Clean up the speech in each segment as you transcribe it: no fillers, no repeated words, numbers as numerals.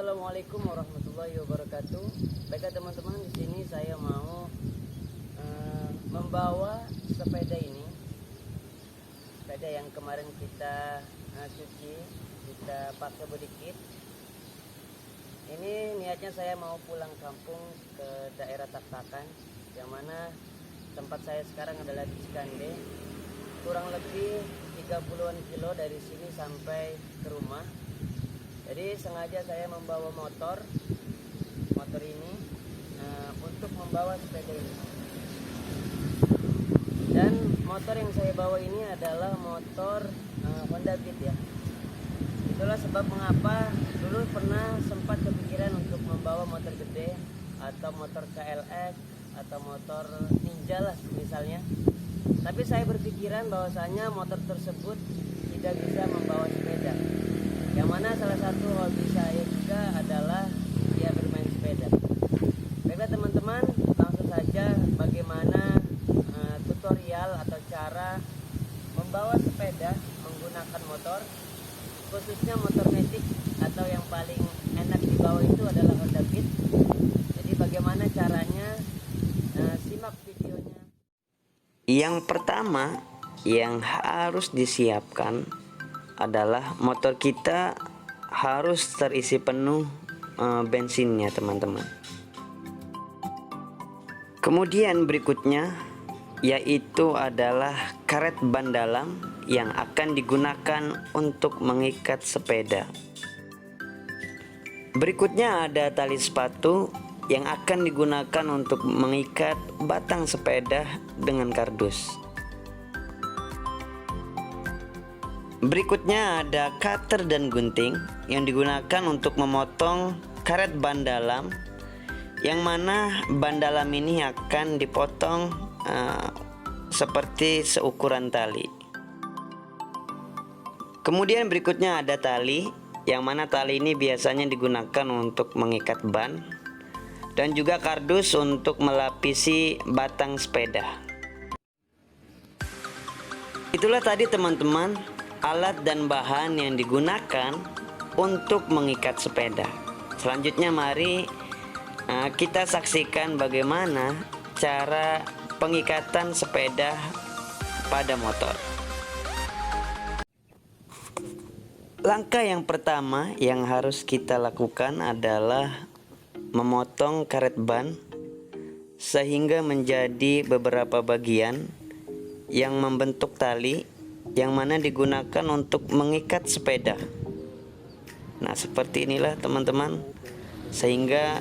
Assalamualaikum warahmatullahi wabarakatuh. Baiklah teman-teman, di sini saya mau membawa sepeda ini, sepeda yang kemarin kita cuci, kita pakai body kit. Ini niatnya saya mau pulang kampung ke daerah Tak-Takan, yang mana tempat saya sekarang adalah di Cikande. Kurang lebih 30-an kilo dari sini sampai ke rumah. Jadi sengaja saya membawa motor ini untuk membawa sepeda ini. Dan motor yang saya bawa ini adalah motor Honda Beat ya. Itulah sebab mengapa dulu pernah sempat kepikiran untuk membawa motor gede atau motor KLX atau motor Ninja lah misalnya. Tapi saya berpikiran bahwasanya motor tersebut tidak bisa membawa sepeda. Yang mana salah satu hobi saya juga adalah ya bermain sepeda. Baiklah teman-teman, langsung saja bagaimana tutorial atau cara membawa sepeda menggunakan motor, khususnya motor metik atau yang paling enak dibawa itu adalah Honda Beat. Jadi bagaimana caranya, simak videonya. Yang pertama yang harus disiapkan adalah motor kita harus terisi penuh bensinnya teman-teman. Kemudian berikutnya yaitu adalah karet ban dalam yang akan digunakan untuk mengikat sepeda. Berikutnya ada tali sepatu yang akan digunakan untuk mengikat batang sepeda dengan kardus. Berikutnya ada cutter dan gunting yang digunakan untuk memotong karet ban dalam, yang mana ban dalam ini akan dipotong seperti seukuran tali. Kemudian berikutnya ada tali, yang mana tali ini biasanya digunakan untuk mengikat ban, dan juga kardus untuk melapisi batang sepeda. Itulah tadi teman-teman alat dan bahan yang digunakan untuk mengikat sepeda. Selanjutnya mari kita saksikan bagaimana cara pengikatan sepeda pada motor. Langkah yang pertama yang harus kita lakukan adalah memotong karet ban sehingga menjadi beberapa bagian yang membentuk tali yang mana digunakan untuk mengikat sepeda. Nah, seperti inilah teman-teman, sehingga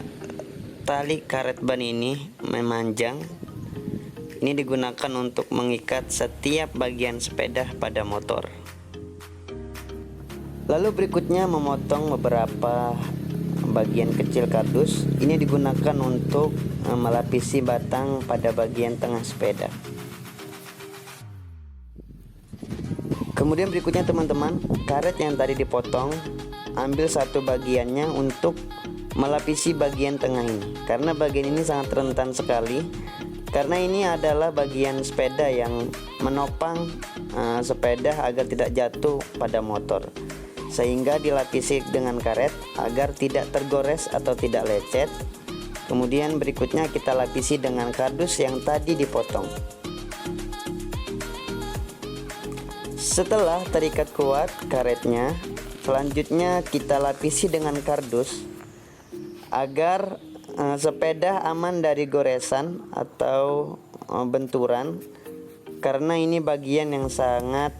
tali karet ban ini memanjang. Ini digunakan untuk mengikat setiap bagian sepeda pada motor. Lalu berikutnya memotong beberapa bagian kecil kardus. Ini digunakan untuk melapisi batang pada bagian tengah sepeda. Kemudian berikutnya teman-teman, karet yang tadi dipotong, ambil satu bagiannya untuk melapisi bagian tengah ini. Karena bagian ini sangat rentan sekali, karena ini adalah bagian sepeda yang menopang sepeda agar tidak jatuh pada motor. Sehingga dilapisi dengan karet agar tidak tergores atau tidak lecet. Kemudian berikutnya kita lapisi dengan kardus yang tadi dipotong. Setelah terikat kuat karetnya, selanjutnya kita lapisi dengan kardus agar sepeda aman dari goresan atau benturan, karena ini bagian yang sangat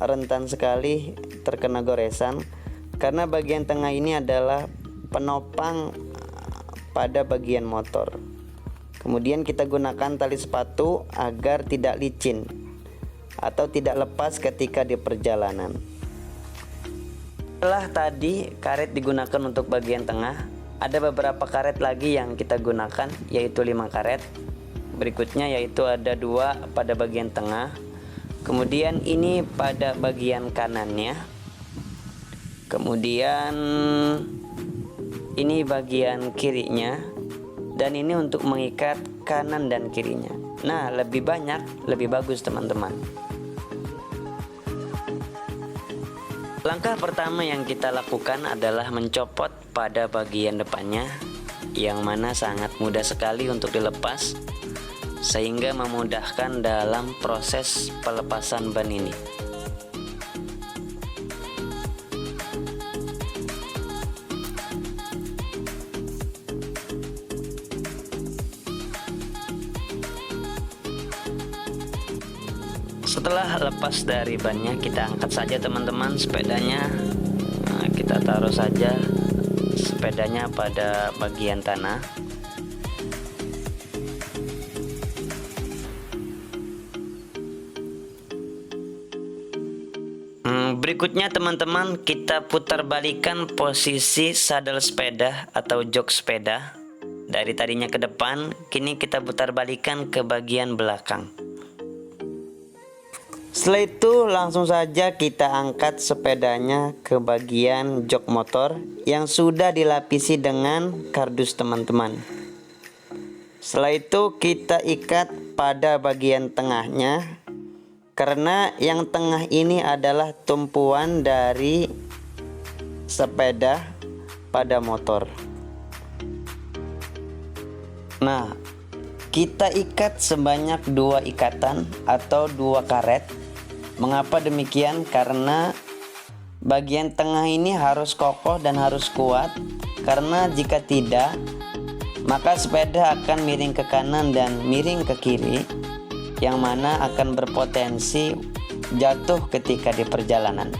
rentan sekali terkena goresan, karena bagian tengah ini adalah penopang pada bagian motor. Kemudian kita gunakan tali sepatu agar tidak licin atau tidak lepas ketika di perjalanan. Setelah tadi karet digunakan untuk bagian tengah, ada beberapa karet lagi yang kita gunakan, yaitu 5 karet. Berikutnya yaitu ada 2 pada bagian tengah, kemudian ini pada bagian kanannya, kemudian ini bagian kirinya, dan ini untuk mengikat kanan dan kirinya. Nah, lebih banyak lebih bagus teman-teman. Langkah pertama yang kita lakukan adalah mencopot pada bagian depannya, yang mana sangat mudah sekali untuk dilepas, sehingga memudahkan dalam proses pelepasan ban ini. Setelah lepas dari bannya, kita angkat saja teman-teman sepedanya. Nah, kita taruh saja sepedanya pada bagian tanah. Berikutnya teman-teman, kita putar balikan posisi sadel sepeda atau jok sepeda. Dari tadinya ke depan, kini kita putar balikan ke bagian belakang. Setelah itu langsung saja kita angkat sepedanya ke bagian jok motor yang sudah dilapisi dengan kardus teman-teman. Setelah itu kita ikat pada bagian tengahnya, karena yang tengah ini adalah tumpuan dari sepeda pada motor. Nah, kita ikat sebanyak 2 ikatan atau 2 karet. Mengapa demikian? Karena bagian tengah ini harus kokoh dan harus kuat, karena jika tidak, maka sepeda akan miring ke kanan dan miring ke kiri, yang mana akan berpotensi jatuh ketika di perjalanan.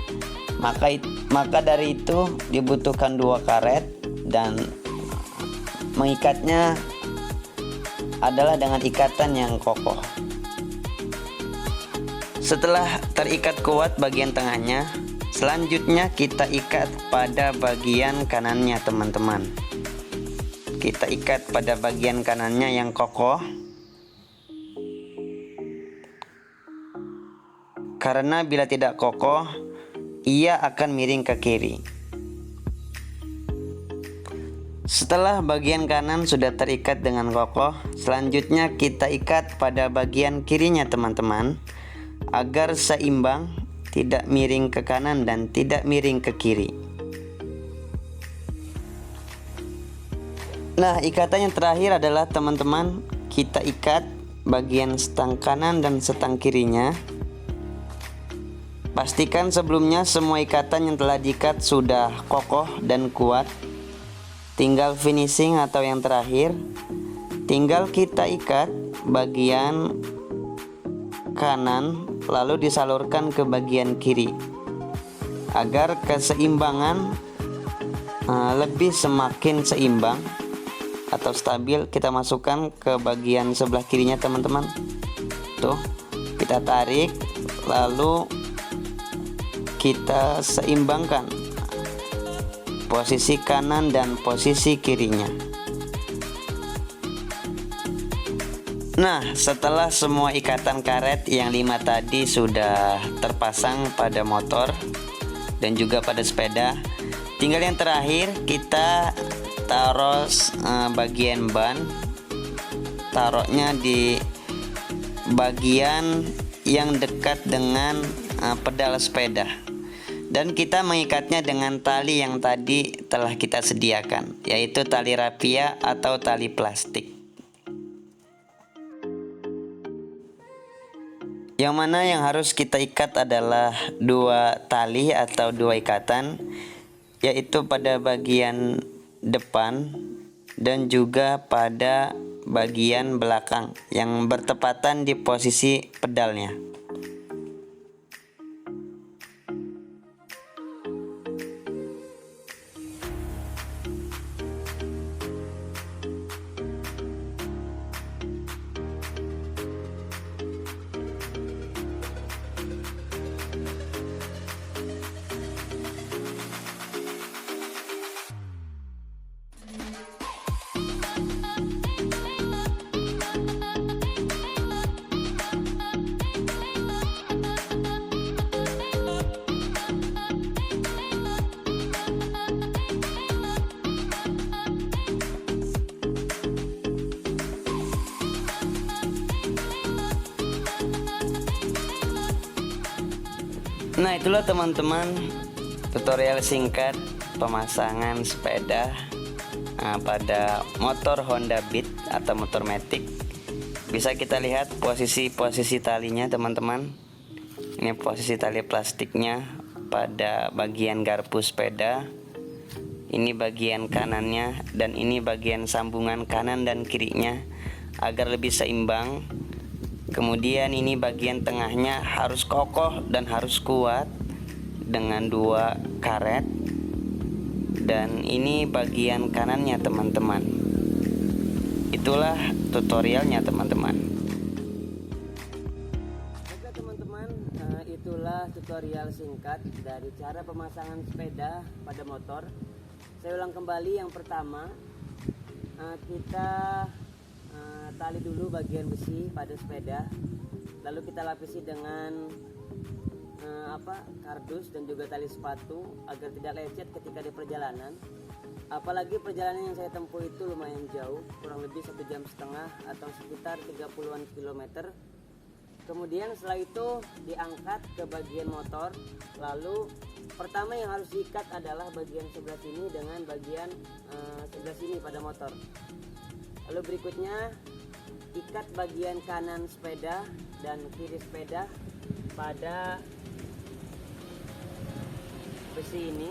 Maka dari itu dibutuhkan 2 karet, dan mengikatnya adalah dengan ikatan yang kokoh. Setelah terikat kuat bagian tengahnya, selanjutnya kita ikat pada bagian kanannya teman-teman. Kita ikat pada bagian kanannya yang kokoh, karena bila tidak kokoh, ia akan miring ke kiri. Setelah bagian kanan sudah terikat dengan kokoh, selanjutnya kita ikat pada bagian kirinya teman-teman, agar seimbang, tidak miring ke kanan dan tidak miring ke kiri. Nah, ikatan yang terakhir adalah teman-teman, kita ikat bagian stang kanan dan stang kirinya. Pastikan sebelumnya semua ikatan yang telah diikat sudah kokoh dan kuat. Tinggal finishing atau yang terakhir, tinggal kita ikat bagian kanan lalu disalurkan ke bagian kiri agar keseimbangan lebih semakin seimbang atau stabil. Kita masukkan ke bagian sebelah kirinya teman-teman. Tuh, kita tarik lalu kita seimbangkan posisi kanan dan posisi kirinya. Nah, setelah semua ikatan karet yang 5 tadi sudah terpasang pada motor dan juga pada sepeda, tinggal yang terakhir kita taruh bagian ban. Taruhnya di bagian yang dekat dengan pedal sepeda, dan kita mengikatnya dengan tali yang tadi telah kita sediakan, yaitu tali rapia atau tali plastik. Yang mana yang harus kita ikat adalah 2 tali atau 2 ikatan, yaitu pada bagian depan dan juga pada bagian belakang yang bertepatan di posisi pedalnya. Nah, itulah teman-teman tutorial singkat pemasangan sepeda pada motor Honda Beat atau motor Matic. Bisa kita lihat posisi talinya teman-teman. Ini posisi tali plastiknya pada bagian garpu sepeda. Ini bagian kanannya dan ini bagian sambungan kanan dan kirinya agar lebih seimbang. Kemudian ini bagian tengahnya harus kokoh dan harus kuat dengan 2 karet. Dan ini bagian kanannya teman-teman. Itulah tutorialnya teman-teman. Oke teman-teman, itulah tutorial singkat dari cara pemasangan sepeda pada motor. Saya ulang kembali, yang pertama kita tali dulu bagian besi pada sepeda, lalu kita lapisi dengan kardus dan juga tali sepatu agar tidak lecet ketika di perjalanan. Apalagi perjalanan yang saya tempuh itu lumayan jauh, kurang lebih 1,5 jam atau sekitar 30-an kilometer. Kemudian setelah itu diangkat ke bagian motor, lalu pertama yang harus diikat adalah bagian sebelah sini dengan bagian sebelah sini pada motor. Lalu berikutnya ikat bagian kanan sepeda dan kiri sepeda pada besi ini,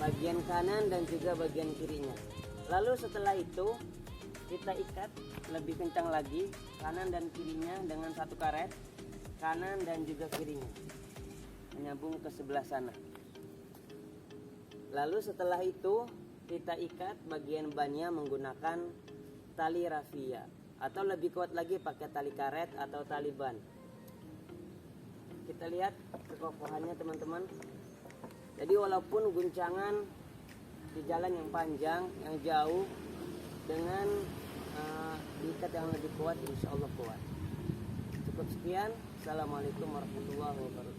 bagian kanan dan juga bagian kirinya. Lalu setelah itu kita ikat lebih kencang lagi kanan dan kirinya dengan 1 karet, kanan dan juga kirinya menyambung ke sebelah sana. Lalu setelah itu kita ikat bagian bannya menggunakan tali rafia, atau lebih kuat lagi pakai tali karet atau tali ban. Kita lihat kekokohannya teman-teman. Jadi walaupun guncangan di jalan yang panjang, yang jauh, dengan diikat yang lebih kuat, insya Allah kuat. Cukup sekian. Assalamualaikum warahmatullahi wabarakatuh.